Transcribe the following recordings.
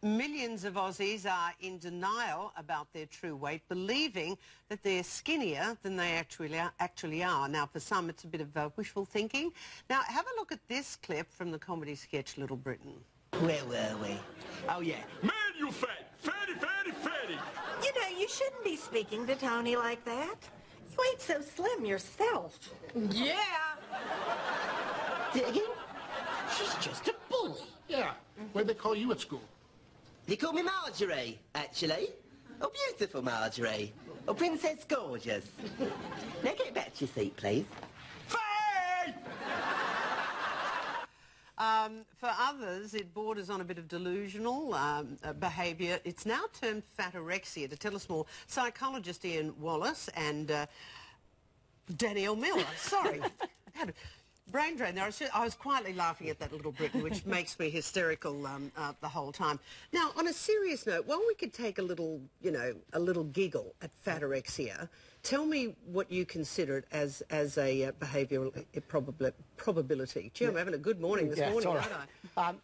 Millions of Aussies are in denial about their true weight, believing that they're skinnier than they actually are. Now, for some, it's a bit of wishful thinking. Now, have a look at this clip from the comedy sketch Little Britain. Where were we? Oh, yeah. Man, you fat! Fatty, fatty, fatty! You know, you shouldn't be speaking to Tony like that. You ain't so slim yourself. Yeah! Digging? She's just a bully. Yeah. What'd they call you at school? They call me Marjorie, actually. Oh, beautiful Marjorie. Oh, Princess Gorgeous. Now get back to your seat, please. Faye! For others, it borders on a bit of delusional behaviour. It's now termed FATorexia. To tell us more, psychologist Ian Wallace and Danielle Miller. Sorry. Brain drain there. I was quietly laughing at that Little Britain, which makes me hysterical the whole time. Now, on a serious note, while we could take a little, you know, a little giggle at FATorexia, tell me what you consider it as a behavioural probability. Gee, I'm having a good morning this morning, aren't I?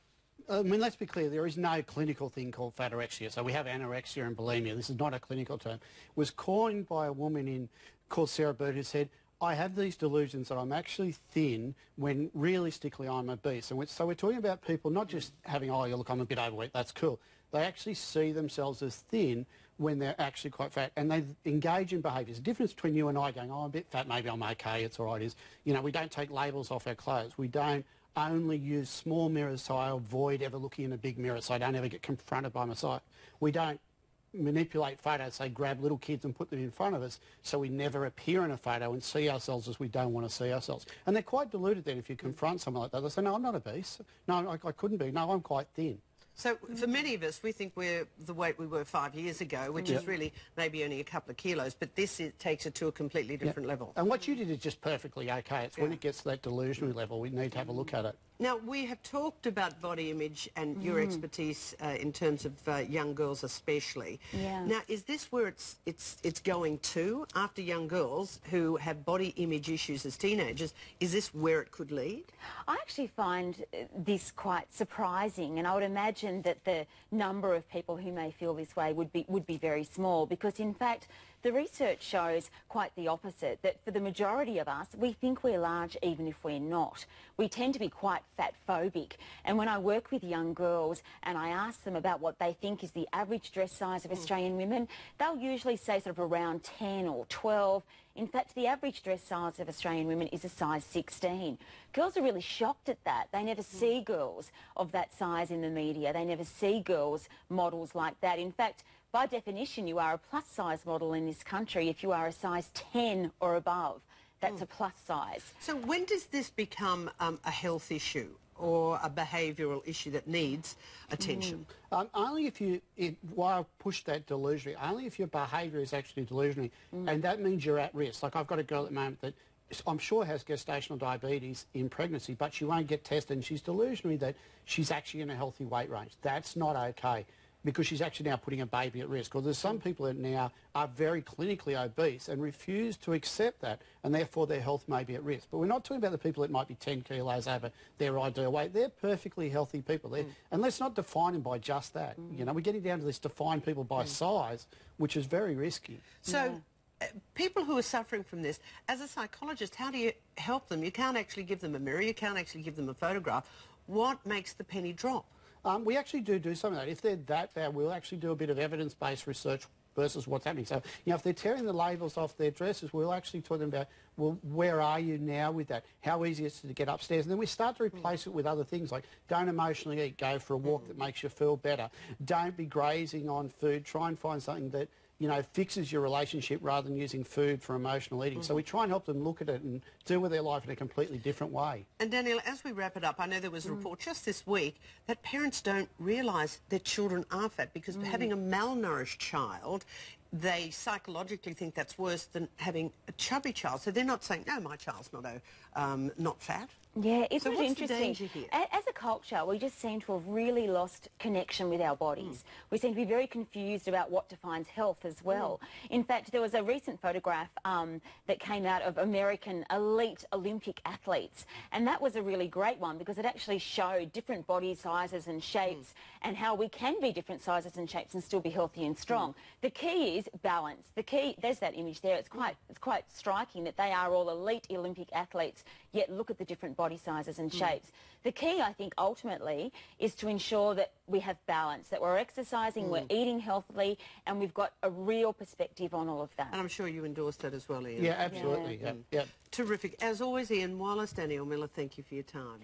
I mean, let's be clear, there is no clinical thing called FATorexia. So we have anorexia and bulimia. This is not a clinical term. It was coined by a woman called Sarah Bird who said, I have these delusions that I'm actually thin when realistically I'm obese. And so we're talking about people not just having, oh, yeah, look, I'm a bit overweight, that's cool. They actually see themselves as thin when they're actually quite fat, and they engage in behaviours. The difference between you and I going, oh, I'm a bit fat, maybe I'm okay, it's all right, is, you know, we don't take labels off our clothes. We don't only use small mirrors, so I avoid ever looking in a big mirror so I don't ever get confronted by myself. We don't manipulate photos, say grab little kids and put them in front of us so we never appear in a photo and see ourselves as we don't want to see ourselves. And they're quite deluded then if you confront someone like that. They say, no, I'm not obese. No, I couldn't be. No, I'm quite thin. So for many of us, we think we're the weight we were 5 years ago, which is really maybe only a couple of kilos, but this takes it to a completely different level. And what you did is just perfectly okay. It's when it gets to that delusionary level, we need to have a look at it. Now, we have talked about body image and your expertise in terms of young girls especially. Yeah. Now, is this where it's going to, after young girls who have body image issues as teenagers, is this where it could lead? I actually find this quite surprising, and I would imagine that the number of people who may feel this way would be very small, because in fact the research shows quite the opposite, that for the majority of us, we think we're large even if we're not. We tend to be quite fat phobic, and when I work with young girls and I ask them about what they think is the average dress size of Australian women, they'll usually say sort of around 10 or 12. In fact, the average dress size of Australian women is a size 16. Girls are really shocked at that. They never see girls of that size in the media. They never see girls, models like that. In fact, by definition, you are a plus-size model in this country if you are a size 10 or above. That's a plus size. So when does this become a health issue or a behavioural issue that needs attention? Only if why I push that delusionary, only if your behaviour is actually delusionary, and that means you're at risk. Like I've got a girl at the moment that I'm sure has gestational diabetes in pregnancy, but she won't get tested, and she's delusionary that she's actually in a healthy weight range. That's not okay, because she's actually now putting a baby at risk. Or there's some people that now are very clinically obese and refuse to accept that, and therefore their health may be at risk. But we're not talking about the people that might be 10 kilos over their ideal weight. They're perfectly healthy people. And let's not define them by just that. You know, we're getting down to this define people by size, which is very risky. So people who are suffering from this, as a psychologist, how do you help them? You can't actually give them a mirror. You can't actually give them a photograph. What makes the penny drop? We actually do some of that. If they're that bad, we'll actually do a bit of evidence-based research versus what's happening. So, you know, if they're tearing the labels off their dresses, we'll actually talk to them about, well, where are you now with that? How easy is it to get upstairs? And then we start to replace it with other things like don't emotionally eat, go for a walk that makes you feel better. Don't be grazing on food. Try and find something that, you know, fixes your relationship rather than using food for emotional eating. So we try and help them look at it and deal with their life in a completely different way. And Danielle, as we wrap it up, I know there was a report just this week that parents don't realise their children are fat because having a malnourished child, they psychologically think that's worse than having a chubby child. So they're not saying, no, my child's not fat. Yeah, isn't So it what's the interesting? danger here? As a culture, we just seem to have really lost connection with our bodies. We seem to be very confused about what defines health as well. In fact, there was a recent photograph that came out of American elite Olympic athletes, and that was a really great one because it actually showed different body sizes and shapes and how we can be different sizes and shapes and still be healthy and strong. The key is balance. The key, there's that image there. It's quite striking that they are all elite Olympic athletes, yet look at the different body sizes and shapes. The key, I think, ultimately, is to ensure that we have balance, that we're exercising, we're eating healthily, and we've got a real perspective on all of that. And I'm sure you endorse that as well, Ian. Yeah, absolutely. Yeah. Terrific. As always, Ian Wallace, Danielle Miller, thank you for your time.